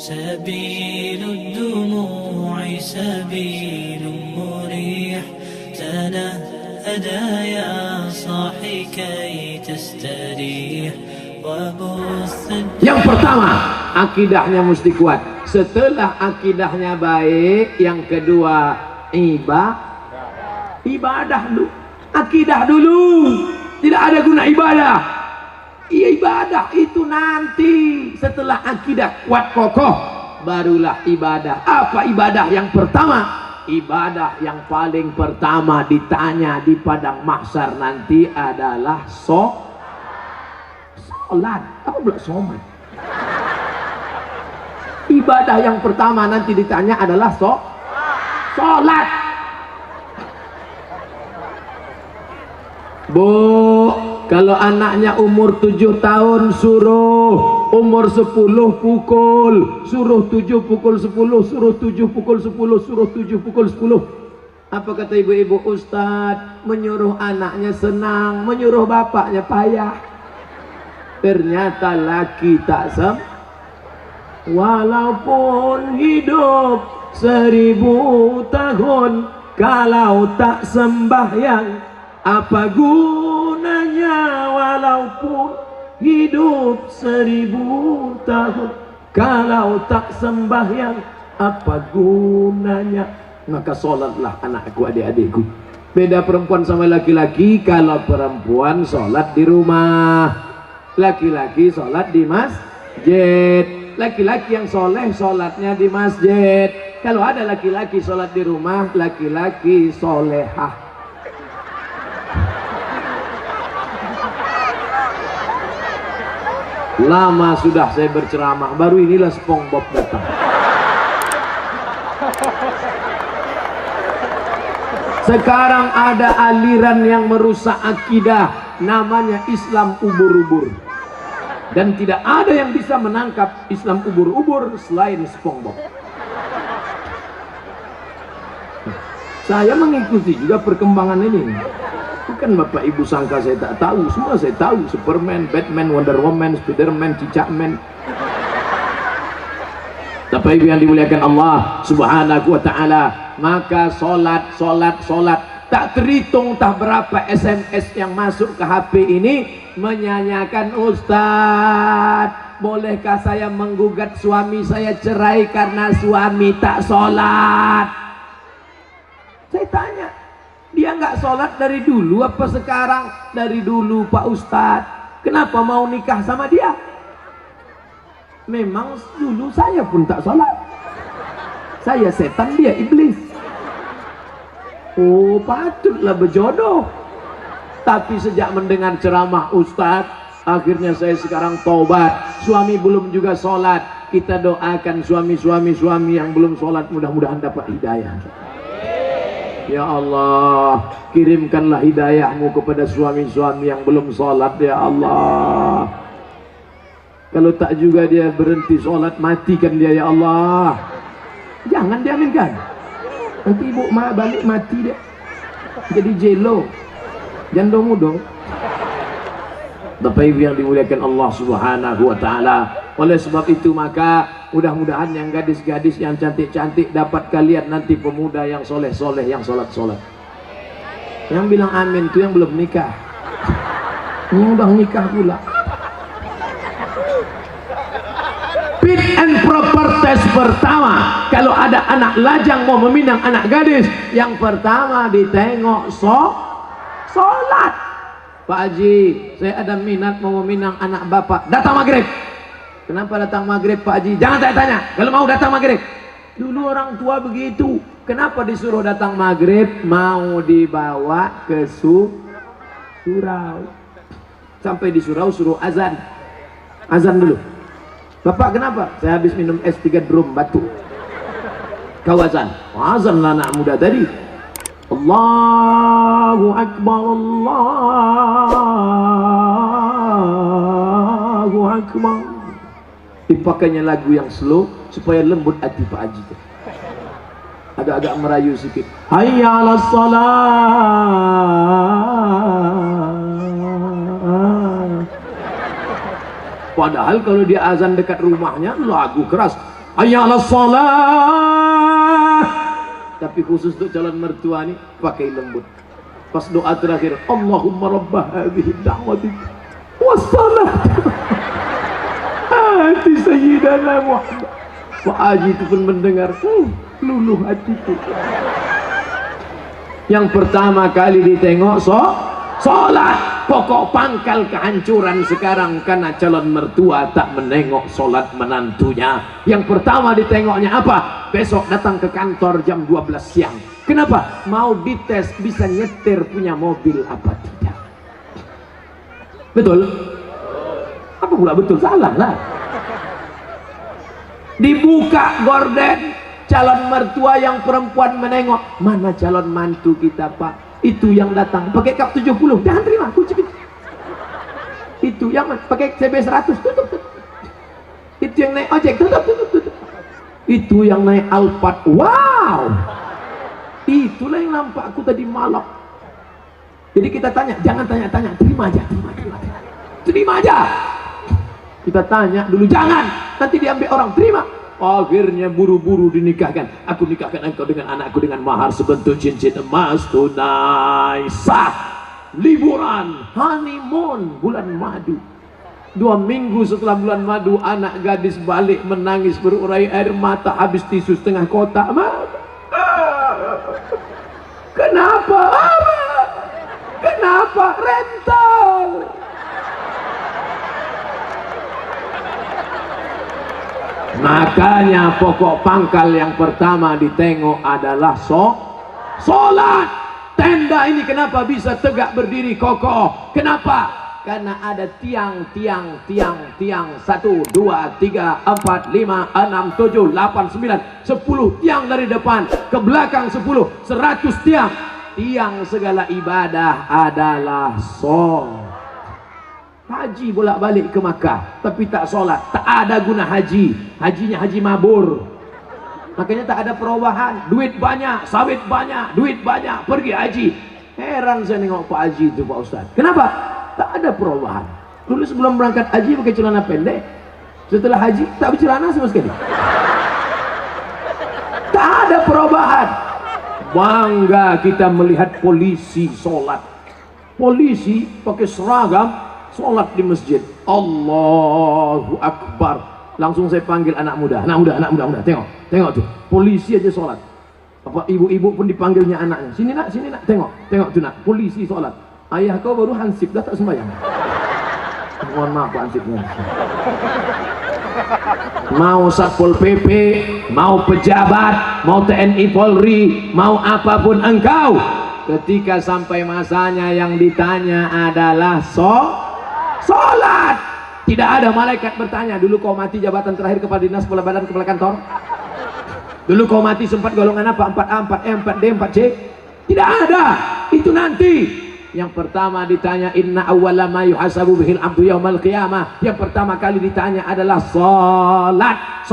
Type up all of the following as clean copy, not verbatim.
سبيل الدموع سبيل مريح تنهدى يا صاحي كي تستريح وبث. Yang pertama, akidahnya mesti kuat. Setelah akidahnya baik, yang kedua ibadah dulu. Akidah dulu. Tidak ada guna ibadah. Ibadah itu nanti setelah akidah kuat kokoh, barulah ibadah. Apa ibadah yang pertama? Ibadah yang paling pertama ditanya di padang mahsyar nanti adalah sholat. Apa pula sholat? Ibadah yang pertama nanti ditanya adalah sholat. Bu, kalau anaknya umur 7 tahun suruh, umur 10 pukul, suruh 7 pukul 10, suruh 7 pukul 10, suruh 7 pukul 10. Apa kata ibu-ibu? Ustadz, menyuruh anaknya senang, menyuruh bapaknya payah. Ternyata laki tak walaupun hidup 1000 tahun, kalau tak sembahyang apa gunanya? Walaupun hidup 1000 tahun, kalau tak sembahyang apa gunanya? Maka sholatlah anakku, adik-adikku. Beda perempuan sama laki-laki. Kalau perempuan sholat di rumah, laki-laki sholat di masjid. Laki-laki yang soleh sholatnya di masjid. Kalau ada laki-laki sholat di rumah, laki-laki solehah. Lama sudah saya berceramah, baru inilah SpongeBob datang. Sekarang ada aliran yang merusak akidah, namanya Islam ubur-ubur. Dan tidak ada yang bisa menangkap Islam ubur-ubur selain SpongeBob. Saya mengikuti juga perkembangan ini. Bukan Bapak Ibu sangka saya tak tahu, semua saya tahu. Superman, Batman, Wonder Woman, Spiderman, Cicakman. Bapak Ibu yang dimuliakan Allah Subhanahu wa ta'ala, maka solat tak terhitung tak berapa SMS yang masuk ke HP ini menyanyikan, Ustadz, bolehkah saya menggugat suami saya cerai karena suami tak solat? Saya tanya, dia nggak sholat dari dulu apa sekarang? Dari dulu Pak Ustadz. Kenapa mau nikah sama dia? Memang dulu saya pun tak sholat. Saya setan, dia iblis. Oh, patutlah berjodoh. Tapi sejak mendengar ceramah Ustadz, akhirnya saya sekarang taubat. Suami belum juga sholat. Kita doakan suami yang belum sholat, mudah-mudahan dapat hidayah. Ya Allah, kirimkanlah hidayahmu kepada suami-suami yang belum sholat, ya Allah. Kalau tak juga dia berhenti sholat, matikan dia, ya Allah. Jangan diaminkan. Nanti ibu balik mati dia. Jadi jelo. Jandong dong. Bapak Ibu yang dimuliakan Allah Subhanahu wa ta'ala. Oleh sebab itu maka mudah-mudahan yang gadis-gadis yang cantik-cantik dapat kalian nanti pemuda yang soleh-soleh, yang sholat-sholat. Yang bilang amin itu yang belum nikah. Yang udah nikah pula. Fit and proper test pertama, kalau ada anak lajang mau meminang anak gadis, yang pertama ditengok sholat. Pak Haji, saya ada minat mau meminang anak bapak, datang maghrib. Kenapa datang maghrib Pak Haji? Jangan tanya-tanya, kalau mau datang maghrib. Dulu orang tua begitu. Kenapa disuruh datang maghrib? Mau dibawa ke surau. Sampai di surau suruh azan. Azan dulu. Bapak kenapa? Saya habis minum es 3 drum batuk. Kau azan. Azanlah anak muda tadi. Allahu Akbar, Allahu Akbar. Dipakainya lagu yang slow supaya lembut hati Pak Haji. Agak-agak merayu sedikit. Hayya 'alas shalah. Padahal kalau dia azan dekat rumahnya lagu keras. hayya 'alas shalah. Tapi khusus untuk calon mertua nih pakai lembut. Pas doa terakhir, Allahumma rabbah hadhihi da'wati wassalat ati sayyidana Muhammad. Pak Haji itu pun mendengar, luluh hatiku. Yang pertama kali ditengok sholat. Pokok pangkal kehancuran sekarang karena calon mertua tak menengok sholat menantunya. Yang pertama ditengoknya apa? Besok datang ke kantor jam 12 siang. Kenapa? Mau dites bisa nyetir punya mobil apa tidak. Betul? Apa pula betul? Salah lah. Dibuka gorden, calon mertua yang perempuan menengok. Mana calon mantu kita, Pak? Itu yang datang pakai kap 70, jangan terima kunci. Itu yang pakai CB 100, tutup. Itu yang naik ojek, tutup. Itu yang naik Alphard, wow. Itulah yang nampak aku tadi malam. Jadi kita tanya, jangan tanya-tanya, terima aja. Kita tanya dulu, jangan, nanti diambil orang, terima. Akhirnya buru-buru dinikahkan. Aku nikahkan engkau dengan anakku dengan mahar sebentuk cincin emas tunai sah. Liburan, honeymoon, bulan madu. 2 minggu setelah bulan madu, anak gadis balik menangis berurai air mata, habis tisu setengah kotak. Kenapa? Kenapa? Rental. Makanya pokok pangkal yang pertama ditengok adalah sholat. Tenda ini kenapa bisa tegak berdiri kokoh? Kenapa? Karena ada tiang 1, 2, 3, 4, 5, 6, 7, 8, 9, 10 tiang dari depan ke belakang 10, 100 tiang. Tiang segala ibadah adalah sholat. Haji bolak-balik ke Makkah tapi tak sholat, tak ada guna haji. Hajinya haji mabur. Makanya tak ada perubahan. Duit banyak, sawit banyak, duit banyak, pergi haji. Heran saya nengok Pak Haji itu, Pak Ustaz. Kenapa? Tak ada perubahan. Dulu sebelum berangkat haji pakai celana pendek, setelah haji tak bercelana sama sekali. Tak ada perubahan. Bangga kita melihat polisi sholat. Polisi pakai seragam sholat di masjid. Allahu Akbar. Langsung saya panggil anak muda. Anak muda, tengok tuh. Polisi aja sholat. Apa ibu-ibu pun dipanggilnya anaknya. Sini nak, tengok tuh nak. Polisi sholat. Ayah kau baru hansip, dah tak sembahyang. Mohon maaf Pak hansipnya. Mau Satpol PP, mau pejabat, mau TNI Polri, mau apapun engkau, ketika sampai masanya yang ditanya adalah sholat. Tidak ada malaikat bertanya, dulu kau mati jabatan terakhir kepala dinas, kepala badan, kepala kantor. Dulu kau mati sempat golongan apa? 4A, 4E, 4D, 4C. Tidak ada. Itu nanti. Yang pertama ditanya, inna awwala ma yuhasabu bihil abdu yaumal qiyamah. Yang pertama kali ditanya adalah sholat.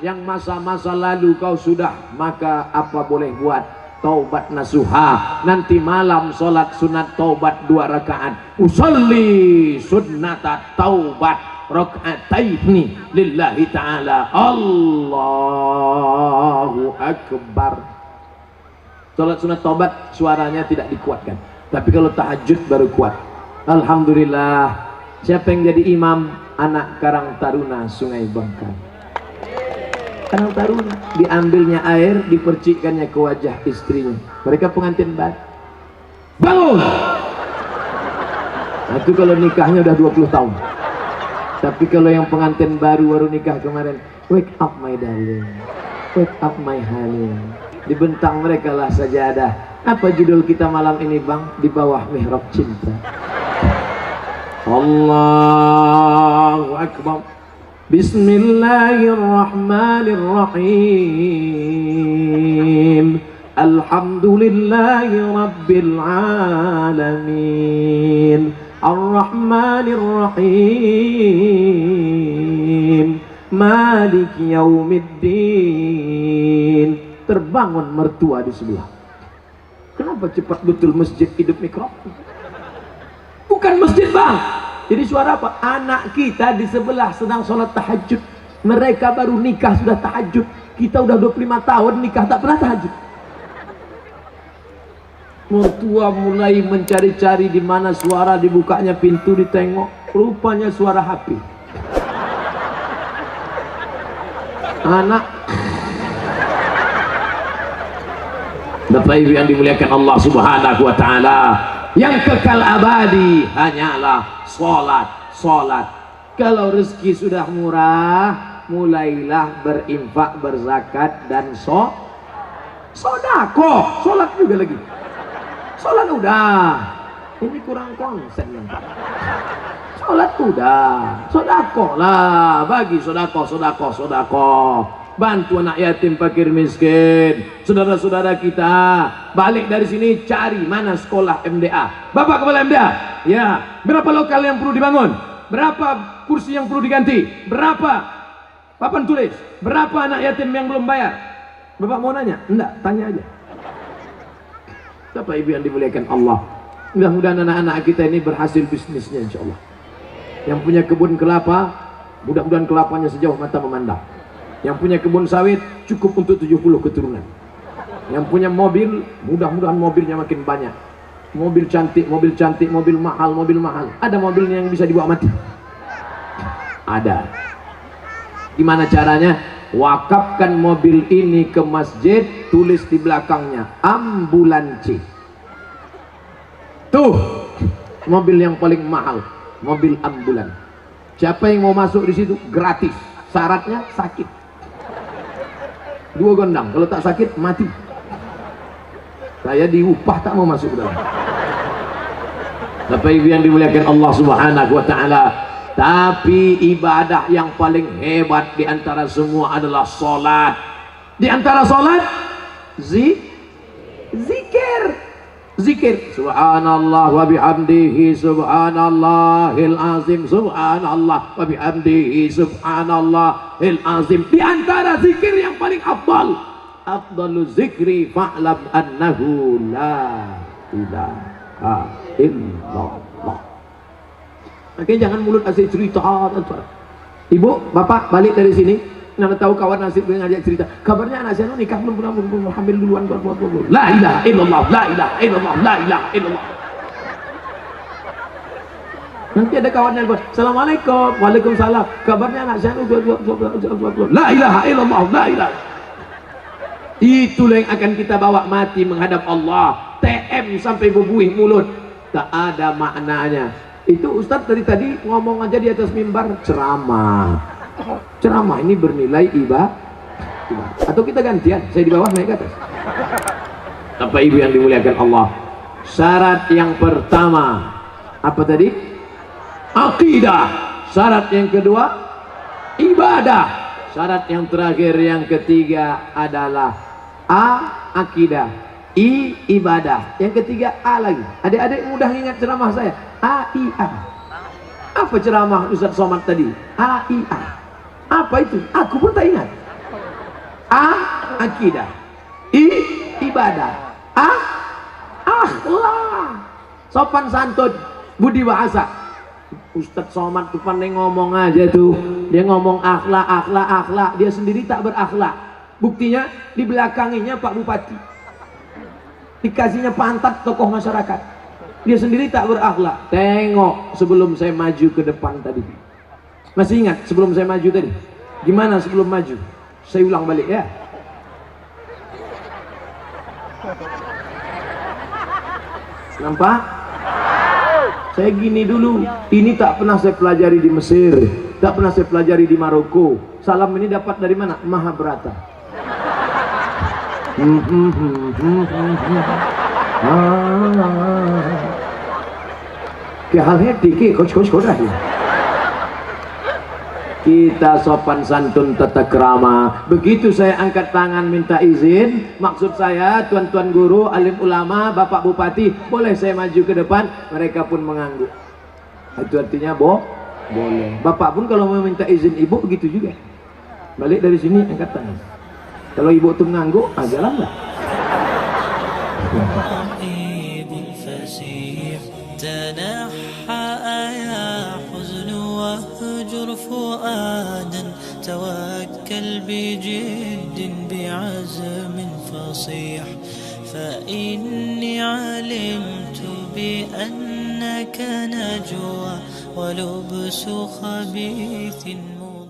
Yang masa-masa lalu kau sudah, maka apa boleh buat? Taubat nasuha. Nanti malam sholat sunat taubat 2 rakaat. Usolli sunnata taubat raka'ataini lillahi ta'ala. Allahu Akbar. Sholat sunat taubat suaranya tidak dikuatkan, tapi kalau tahajud baru kuat. Alhamdulillah. Siapa yang jadi imam? Anak Karang Taruna Sungai Bangka. Karang Taruna, diambilnya air, dipercikkannya ke wajah istrinya. Mereka pengantin baru. Bangun! Nah, itu kalau nikahnya udah 20 tahun. Tapi kalau yang pengantin baru nikah kemarin, wake up my darling, wake up my honey. Dibentang mereka lah sajadah. Apa judul kita malam ini bang? Di bawah mihrab cinta. Allahu Akbar. Bismillahirrahmanirrahim. Alhamdulillahi Rabbil Alamin. Ar-Rahmanirrahim. Malik Yaumiddin. Terbangun mertua di sebelah. Kenapa cepat betul masjid hidup mikrofon? Bukan masjid bang. Jadi suara apa? Anak kita di sebelah sedang sholat tahajud. Mereka baru nikah sudah tahajud. Kita udah 25 tahun nikah tak pernah tahajud. Mertua mulai mencari-cari di mana suara dibukanya pintu, ditengok, rupanya suara HP. Anak Bapak Ibu yang dimuliakan Allah Subhanahu wa taala, yang kekal abadi hanyalah salat. Kalau rezeki sudah murah, mulailah berinfak, berzakat dan sedekah. Salat juga lagi. Salat udah. Ini kurang konsen yang Pak. Salat udah. Sedekah lah, bagi sedekah. Bantu anak yatim, fakir miskin, saudara-saudara kita. Balik dari sini cari mana sekolah MDA. Bapak kepala MDA, ya, berapa lokal yang perlu dibangun, berapa kursi yang perlu diganti, berapa papan tulis, berapa anak yatim yang belum bayar. Bapak mau nanya? Enggak, tanya aja. Bapak Ibu yang dimuliakan Allah, mudah-mudahan anak-anak kita ini berhasil bisnisnya insyaallah. Yang punya kebun kelapa, mudah-mudahan kelapanya sejauh mata memandang. Yang punya kebun sawit cukup untuk 70 keturunan. Yang punya mobil, mudah-mudahan mobilnya makin banyak. Mobil cantik, mobil mahal. Ada mobilnya yang bisa dibawa mati? Ada. Gimana caranya? Wakafkan mobil ini ke masjid, tulis di belakangnya ambulansi. Tuh, mobil yang paling mahal, mobil ambulan. Siapa yang mau masuk di situ gratis. Syaratnya sakit. 2 gondang, kalau tak sakit mati. Saya diupah tak mau masuk dalam. Bapak Ibu yang dimuliakan Allah Subhanahu wa taala, tapi ibadah yang paling hebat di antara semua adalah salat. Di antara salat zikir. Subhanallah wa bihamdihi subhanallahil azim, subhanallah wa bihamdihi subhanallahil azim. Di antara zikir yang paling afdalu zikri fa'lam annahu la ilaha illallah. Makanya jangan mulut asik cerita. Ibu, bapak balik dari sini, nana tahu kawan nasib dengan ngajak cerita. Kabarnya anak saya nikah belum hamil duluan. La ilaha illallah, la ilaha illallah, la ilaha illallah. Nanti ada kawannya yang Assalamualaikum, waalaikumsalam. Kabarnya anak saya la ilaha illallah, la ilaha. Itulah yang akan kita bawa mati menghadap Allah. TM sampai bebuih mulut, tak ada maknanya. Itu Ustadz dari tadi ngomong aja di atas mimbar ceramah ini bernilai ibadah. Atau kita gantian, saya di bawah naik ke atas. Bapak Ibu yang dimuliakan Allah, syarat yang pertama apa tadi? Akidah. Syarat yang kedua ibadah. Syarat yang terakhir yang ketiga adalah akidah, ibadah. Yang ketiga lagi. Adik-adik mudah ingat ceramah saya. AIA. Apa ceramah Ustaz Somad tadi? AIA. Apa itu? Aku pun tak ingat. Akidah, ibadah, akhlak, sopan santun, budi bahasa. Ustaz Somad tuh pandai ngomong aja tuh. Dia ngomong akhlak. Dia sendiri tak berakhlak. Buktinya di belakanginya Pak Bupati. Dikasihnya pantat tokoh masyarakat. Dia sendiri tak berakhlak. Tengok sebelum saya maju ke depan tadi. Masih ingat sebelum saya maju tadi? Gimana sebelum maju? Saya ulang balik ya. Nampak? Saya gini dulu. Ini tak pernah saya pelajari di Mesir, tak pernah saya pelajari di Maroko. Salam ini dapat dari mana? Mahabharata. Kita sopan santun tata krama. Begitu saya angkat tangan minta izin, maksud saya tuan-tuan guru, alim ulama, bapak bupati, boleh saya maju ke depan? Mereka pun mengangguk. Itu artinya boleh. Bapak pun kalau mau minta izin ibu begitu juga. Balik dari sini angkat tangan. Kalau ibu tuh mengangguk, jalan lah. تنحى يا حزن واهجر فؤادا توكل بجد بعزم فصيح، فإني علمت بأنك نجوى ولبس خبيث مضيح.